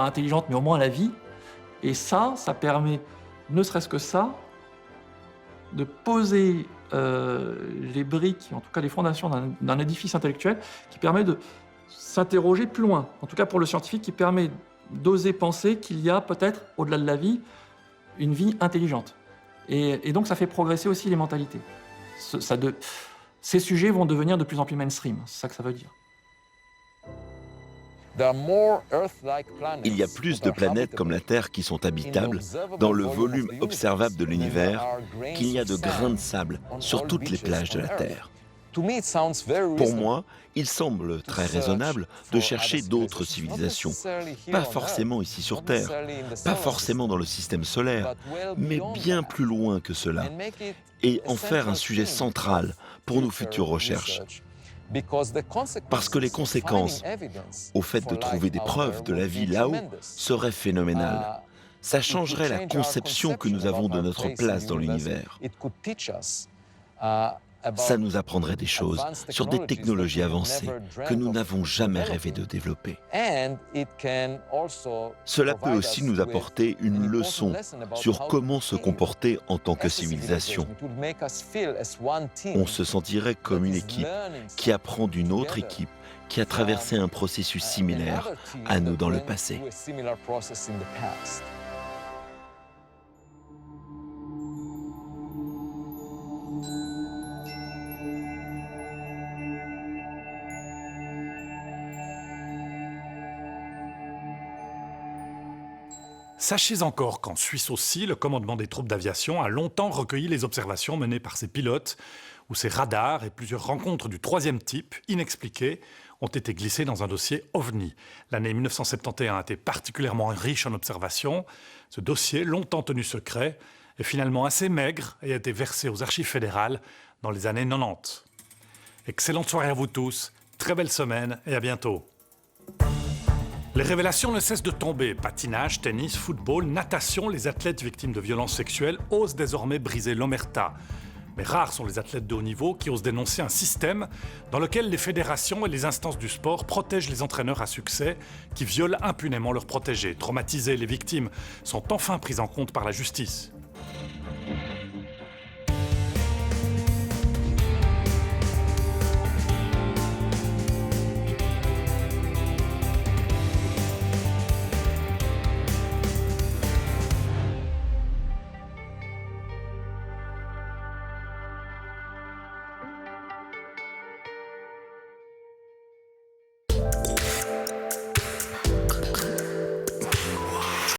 intelligente, mais au moins la vie. Et ça permet, ne serait-ce que ça, de poser les briques, en tout cas les fondations d'un édifice intellectuel qui permet de s'interroger plus loin. En tout cas pour le scientifique, qui permet d'oser penser qu'il y a peut-être, au-delà de la vie, une vie intelligente. Et donc ça fait progresser aussi les mentalités. Ces sujets vont devenir de plus en plus mainstream, c'est ça que ça veut dire. Il y a plus de planètes comme la Terre qui sont habitables dans le volume observable de l'univers qu'il y a de grains de sable sur toutes les plages de la Terre. Pour moi, il semble très raisonnable de chercher d'autres civilisations, pas forcément ici sur Terre, pas forcément dans le système solaire, mais bien plus loin que cela, et en faire un sujet central pour nos futures recherches. Parce que les conséquences au fait de trouver des preuves de la vie là-haut seraient phénoménales. Ça changerait la conception que nous avons de notre place dans l'univers. Ça nous apprendrait des choses sur des technologies avancées que nous n'avons jamais rêvé de développer. Cela peut aussi nous apporter une leçon sur comment se comporter en tant que civilisation. On se sentirait comme une équipe qui apprend d'une autre équipe qui a traversé un processus similaire à nous dans le passé. Sachez encore qu'en Suisse aussi, le commandement des troupes d'aviation a longtemps recueilli les observations menées par ses pilotes, où ces radars et plusieurs rencontres du troisième type, inexpliquées, ont été glissés dans un dossier OVNI. L'année 1971 a été particulièrement riche en observations. Ce dossier, longtemps tenu secret, est finalement assez maigre et a été versé aux archives fédérales dans les années 90. Excellente soirée à vous tous, très belle semaine et à bientôt. Les révélations ne cessent de tomber. Patinage, tennis, football, natation, les athlètes victimes de violences sexuelles osent désormais briser l'omerta. Mais rares sont les athlètes de haut niveau qui osent dénoncer un système dans lequel les fédérations et les instances du sport protègent les entraîneurs à succès qui violent impunément leurs protégés. Traumatisés, les victimes sont enfin prises en compte par la justice.